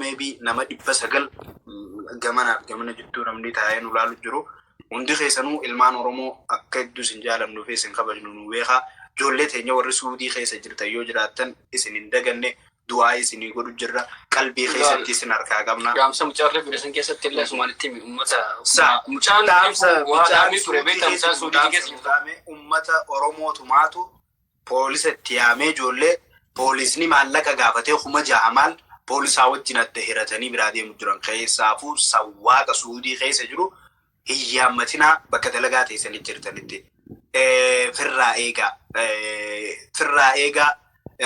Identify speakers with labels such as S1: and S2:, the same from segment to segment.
S1: maybe nama dhibba sagal gamana juttuu namni taa'ee nu laalu jiru hundi keessanuu ilmaan Oromoo akka hedduu isin jaalannu fi isin kabajnu nu beekaa ijoollee teenya warri Suudii keessa jirtan yoo jiraattan isin hin daganne du'aa isinii godhu jirra qalbii keessatti isin harkaa qabna.
S2: Gaamsa mucaarlee birasan keessatti illee Somaalitti
S1: ummata Oromootu maatu poolisatti yaamee ijoollee poolisni maallaqa gaafatee kuma jahamal poolisaa wajjin adda hiratanii biraa deemu jiran keessaafuu sawwaaqa Suudii keessa jiru hiyyaammatinaa bakka dalagaa teessanii jirtanitti firraa eegaa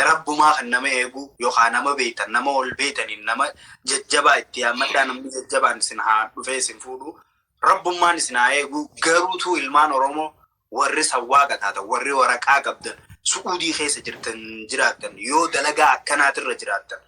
S1: rabbumaa kan nama eegu yookaan nama beektan nama ol beekaniin nama jajjabaa itti yaammadhaa namni jajjabaan isin haa dhufee isin fuudhu rabbummaan isin haa eegu garuutu ilmaan Oromoo warri sawwaaqa taatan warri waraqaa qabdan Suudii keessa jiraattan yoo dalagaa akkanaatirra jiraattan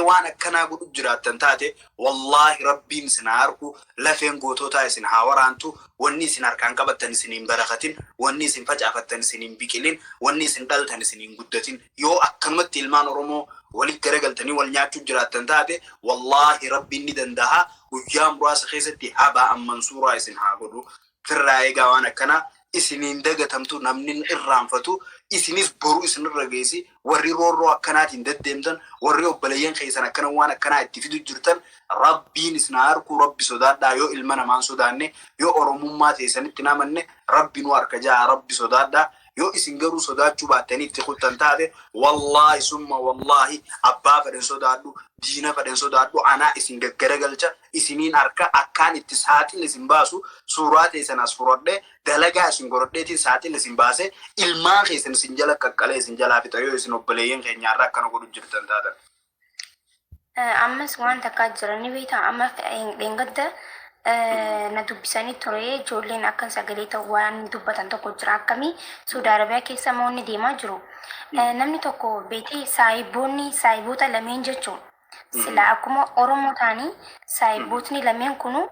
S1: waan akkanaa godhu jiraattan taate wallahi rabbiin isin haa arku lafeen gootootaa isin haa waraantu wanni isin harkaan qabattan isin hin barakatin wanni isin facaafattan isin hin biqilin wanni isin dhaltan isin hin guddatin yoo akkanumatti ilmaan Oromoo walitti garagaltanii wal nyaachuu jiraattan taate wallahi rabbiin ni danda'a guyyaa muraasa keessatti habaa mansuuraa isin haa godhu firraa eegaa waan akkanaa isiniin dagatamtu namni irraanfatu isinis boru isinirra geessi warri roorroo akkanaatiin deddeemtan warri obboleeyyan keessan akkana waan akkanaa itti fidu jirtan rabbiin isin harku rabbi sodaadhaa yoo ilma namaan sodaanne yoo oromummaa teessanitti namanne rabbi nu harka jaa rabbi sodaadhaa yoo isin garuu sodaachuu baattanii itti kultan taate wallahi summa wallahi abbaa fedhan sodaadhu diina fedhan sodaadhu anaa isin gaggaragalcha isiniin harka akkaan itti saaxil isin baasu suuraa teessan as furadhee dalagaa isin godhadheetiin saaxil isin baase ilmaan keessan isin jala qaqqalee isin jalaa fixa yoo isin obboleeyyan keenyaarra akkana godhu jirtan taatan.
S3: Ammas waan takkaa jirani beektaa amma dheengadda na dubbisanii ture ijoolleen akkan sagalee ta'u waan dubbatan tokko jira akkamii Saudi Arabiyaa keessa moonni deemaa jiru. Namni tokko beekee saayiboota lameen jechuun sila akkuma Oromoo ta'anii saayibootni lameen kunu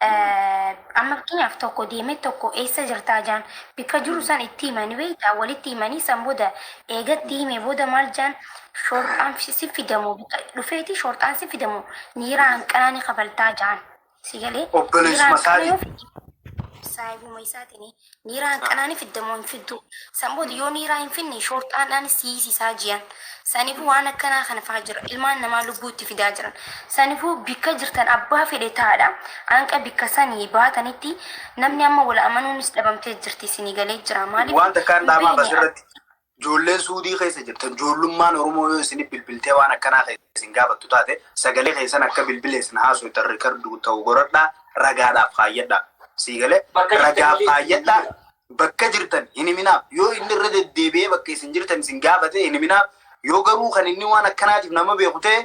S3: amma fakkeenyaaf tokko deemee tokko eessa jirtaa jaan bakka jiru san itti himanii beektaa walitti himanii san booda eegatti himee booda maal jaan shortaan si fidamu dhufeeti shortaan si fidamu niira hanqanaani kabaltaa jaan. Sigalee saayibuma isaatiin niira hanqanaani fidamu hin fiddu sanboodi yoo niiraa hin finne shortaadhaan siisisaa jiran saniifuu waan akkanaa kana fa'aa jira ilmaan namaa lubbuu itti fidaa jiran saniifuu bikka jirtan abbaa fedhe taadha hanqa bikka sanii baatanitti namni amma wal amanuunis dhabamtee jirti isinii galee jira maaliif
S1: waan takkaan dhaamaa asirratti ijoolleen Suudii keessa jirtan ijoollummaan Oromoo yoo isin bilbiltee waan akkanaa isin gaafattu taate sagalee keessan akka bilbileessin haasoo itti rikardu ta'u godhadhaa ragaadhaaf faayyadhaa siigalee ragaaf faayyadhaa bakka jirtan hin himinaaf yoo inni irra deddeebi'ee bakka isin jirtan isin gaafate hin himinaaf yoo garuu kan inni waan akkanaatiif nama beeku ta'e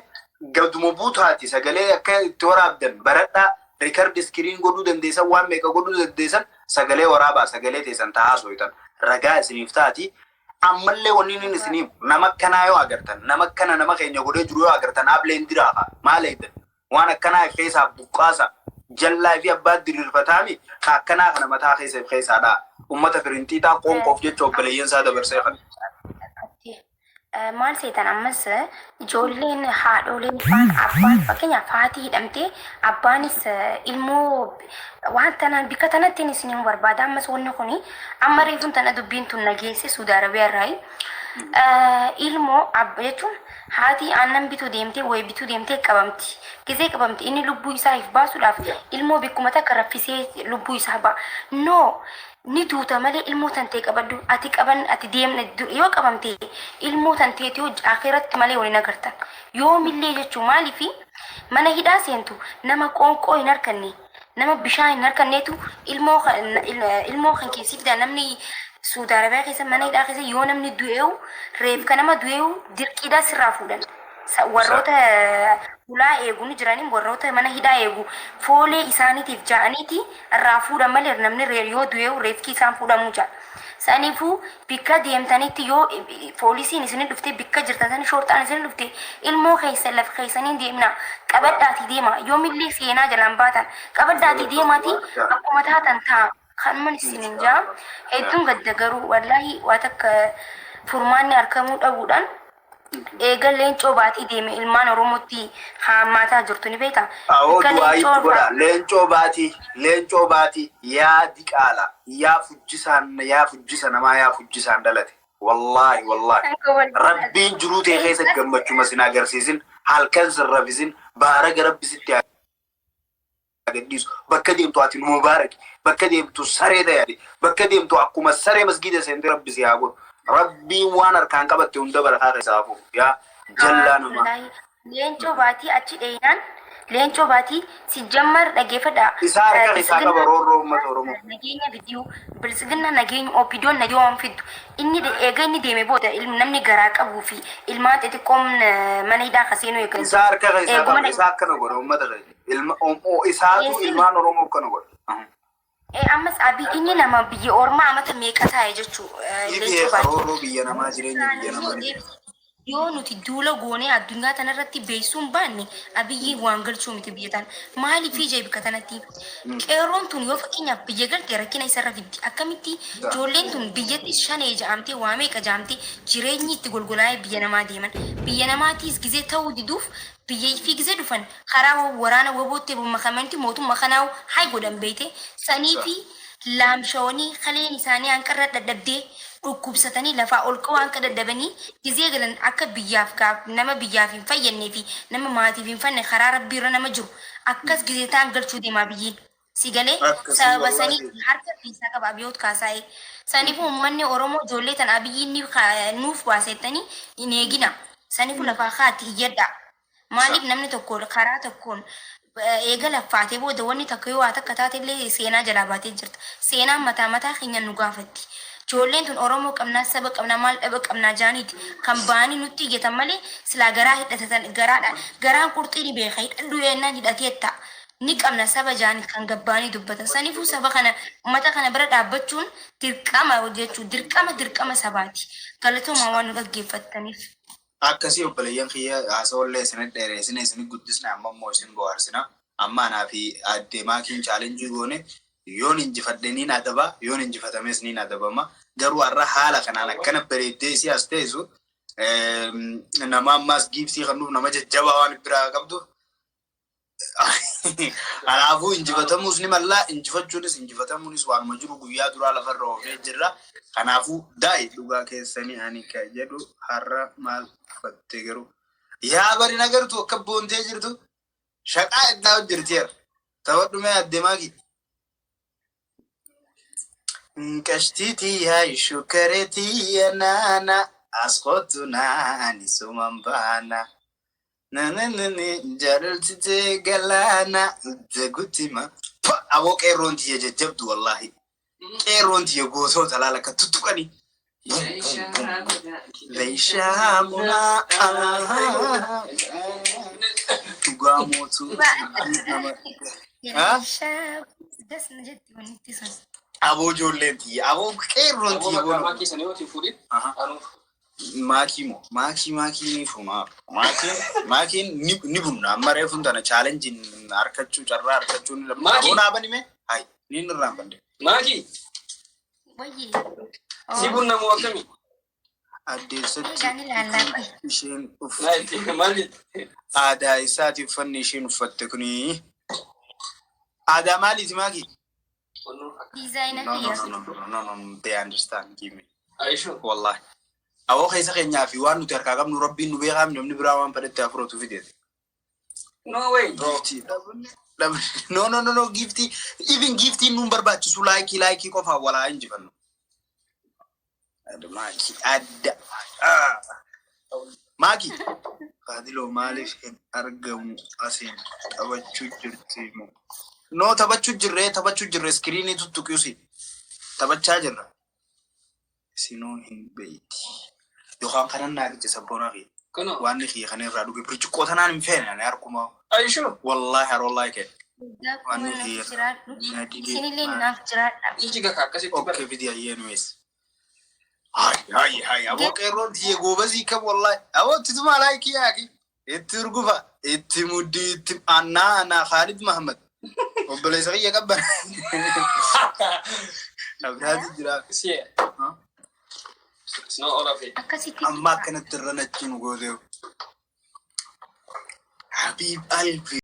S1: gaduma buutaati sagalee akka itti waraabdan baradhaa rikardi iskiriin godhuu dandeessan waan meeqa godhuu dandeessan sagalee waraabaa sagalee teessan haasoo itan ragaa isiniif taati. Ammallee wanni inni isiniif nama akkanaa yoo agartan nama akkana nama keenya godhee jiru yoo agartan ableen diraafa maal eegdan waan akkanaa keessaa buqqaasa jallaa fi abbaa diriirfataami akkanaa kana mataa keessaadhaa ummata firintiitaa qoonqoof jecha obboleeyyan isaa dabarsee kan.
S3: Maal seetan ammas ijoolleen haadholeen abbaan fakkeenyaaf haati hidhamtee abbaanis ilmoo waan tanaan bikka tanatti isiniin barbaada ammas wanni kuni amma reefuun tana dubbiin tun nageesse Saudi Arabiyaa irraa ilmoo abba jechuun haati aannan bituu deemtee wayi bituu deemtee qabamti gizee qabamti inni lubbuu isaa if baasuudhaaf ilmoo bikkuma takka raffisee lubbuu isaa ba'a no ni duuta malee ilmoo tantee qabaddu ati qaban ati deemne yoo qabamte ilmoo tantee yoo akhiratti malee waliin agartan yoo millee jechuun maaliifi mana hidhaa seentu nama qoonqoo hin harkanne nama bishaan hin harkanneetu ilmoo kan keessi fida namni Saudi Arabiyaa keessa mana hidhaa keessa yoo namni du'eewu reef kan nama du'eewu dirqiidhaa sirraa fuudhan warroota ulaa eeguun jiraniin warroota mana hidhaa eegu foolee isaaniitiif ja'aniiti irraa fuudhan malee namni yoo du'eewu reefki isaan fuudhamuu ja'a. Saniifuu bikka deemtanitti yoo poolisiin isin dhufte bikka jirtan shortaan isin dhufte ilmoo keessa lafa keessaniin deemna qabadhaati deema yoo millee seenaa jalaan baatan qabadhaati deemaati akkuma taatan ta'a. Kan isin jaa hedduun gadda garuu wallahi waa takka furmaanni argamuu dhabuudhaan eegalleen coobaati deeme ilmaan Oromootti hammaataa jirtu ni beekta.
S1: Awo
S3: Kan
S1: du'aayitti
S3: leencoo
S1: godha. Leencoo baati. Yaa diqaala. Yaa fujjisa namaa yaa fujjisaan dhalate. Wallahi. Rabbiin jiruu ta'e keessatti gammachuma sin agarsiisin. Halkan sin rafisin. Baara garabbisitti agaddiisu. Bakka deemtu ati mubaarak. Bakka deemtu saree dayade. Bakka deemtu akkuma saree masgiida seente rabbisi haa godhu. Rabbiin waan harkaan qabatte hunda barakaa keessaa fuuf. Yaa jallaa namaa.
S3: leencoo baatii achi dheenyaan leencoo baatii si jammar dhageeffadha.
S1: Isaa harka isaa qaba roorroo uummata Oromoo.
S3: Nageenya bidiyuu bilisiginna nageenya opiidiyoon nageenya waan fiddu inni eega inni deeme booda namni garaa qabuu fi ilmaan xixiqqoon mana hidhaa kaseenuu eegalu.
S1: Isaa harka isaa qaba isaa akkana godha uummata isaatu ilmaan Oromoo akkana godha.
S3: Ammas abi inni nama biyya ormaa amata meeqa taa'e jechuu
S1: Biyya roorroo biyya namaa jireenya biyya namaa.
S3: yoo nuti duula goonee addunyaa tanarratti beeksisuun baanne abiyyi waan galchuu miti biyya tana maaliif ija bika tanatti qeerroon tun yoo fakkeenyaaf biyya galte rakkina isarra fiddi akkamitti ijoolleen tun biyyatti shanee ja'amtee waa meeqa ja'amtee jireenyi itti golgolaa'ee biyya namaa deeman biyya namaatiis gizee ta'uu diduuf biyya fi gizee dhufan karaa waraana waboottee makamanitti mootummaa kanaa hay godhan beete sanii fi laamshoonii kaleen isaanii hanqarra dadhabdee dhukkubsatanii lafaa ol qawaan ka daddabanii gizee galan akka biyyaaf nama biyyaaf hin fayyannee fi nama maatiif hin fanne karaa rabbiirra nama jiru akkas gizee ta'an galchuu deemaa biyyiin si galee sababa sanii harka fiisaa qaba abiyyoot kaasaa'ee saniif uummanni Oromoo ijoollee tan abiyyiin nuuf baasettanii hin eegina saniif lafaa kaatti iyyadha maaliif namni tokko karaa tokkoon eega laffaatee booda wanni takka yoo waa takka taatellee seenaa jalaa baatee jirta seenaan mataa keenya nu gaafatti. Ijoolleen tun Oromoo qabnaa saba qabnaa maal dhaba qabnaa jaaniiti kan baanii nutti iyyatan malee silaa garaa hidhatatan garaan qurxii ni beeka hidhadhu yennaan hidhateetta ni qabna saba jaaniit kan gabbaanii dubbatan saniifuu saba kana uummata kana bira dhaabbachuun dirqama jechuun dirqama sabaati galatooma waan nu gaggeeffataniif.
S1: Akkasii obboleeyyan kiyya haasawallee isin dheereessine isin guddisne amma immoo isin bohaarsina amma anaa fi adeemaa kiin chaalenjii goone yoon injifadhe niin adaba yoon injifatames niin adabama garuu har'a haala kanaan akkana bareeddee si as teessu nama ammaas giiftii kan nuuf nama jajjabaa waan biraa qabdu kanaafuu injifatamuus ni mallaa injifachuunis injifatamuunis waanuma jiru guyyaa duraa lafarra oofee jirra kanaafuu daa'e dhugaa keessanii ani ka jedhu har'a maal uffatte garuu yaa bari nagartu akka boontee jirtu shaqaa iddaa hojjirteera tawadhumee adeemaa kiyya. Nkashtiti ya shukareti ya nana askotu nani sumambana nananane jaraltite galana degutima abo qeerroonti ya jajjabdu wallahi qeerroonti ya goosoo talaala ka tuttuqani leishamuna tugaamotu Abo jolenti, abo keronti
S2: bono. Maki sani wati fudit.
S1: Maki ni fuma. Maki ni bunna. Amare fundana challenge arkachu charra arkachu ni. Bona abani me? Hai, ni nurram bande.
S2: Maki.
S3: Wayyi.
S2: Si bunna mo akami.
S1: Adde satti. Ishin
S2: Mali.
S1: Ada isati fanni ishin uffatte kuni. Ada mali maki.
S3: Designer
S1: No, they understand. Give me.
S2: Are you sure?
S1: Wallahi. Awo kaisa kenya fi wanu terkagam nu rabbi nu beegam namni brawan padete afro tu video.
S2: No way, bro.
S1: No, gifty. Even gifty number batch su like kofa wala injifanno. Maki adda. Maki. Kadilo malif argamu asin tabachu jirtimo. No tabachu jirre screen tuttuqyusi. Tabacha jirra. Sino hin beiti. Yo kan kanan naagite sabona fi.
S2: Kono.
S1: Waan ni kan irra dhuge burcuqqoo tanaan hin feene ani arkuma.
S2: Are you sure?
S1: Wallahi I don't like it.
S3: Sinillee naaf jiraadha.
S2: Jiga kakasi
S1: Okay, video anyways. Hai. Abo qeerroon diye goobasii kam wallahi. Abo tituma like yaaki. Itti urgufa, itti muddi, itti anna Khalid Muhammad. Obboleessa kiyya qabban. Abiraati jira.
S2: Sie. No Olafi.
S3: akkasitti
S1: Amma akkanatti irra nachuun goote. Habiib Albi.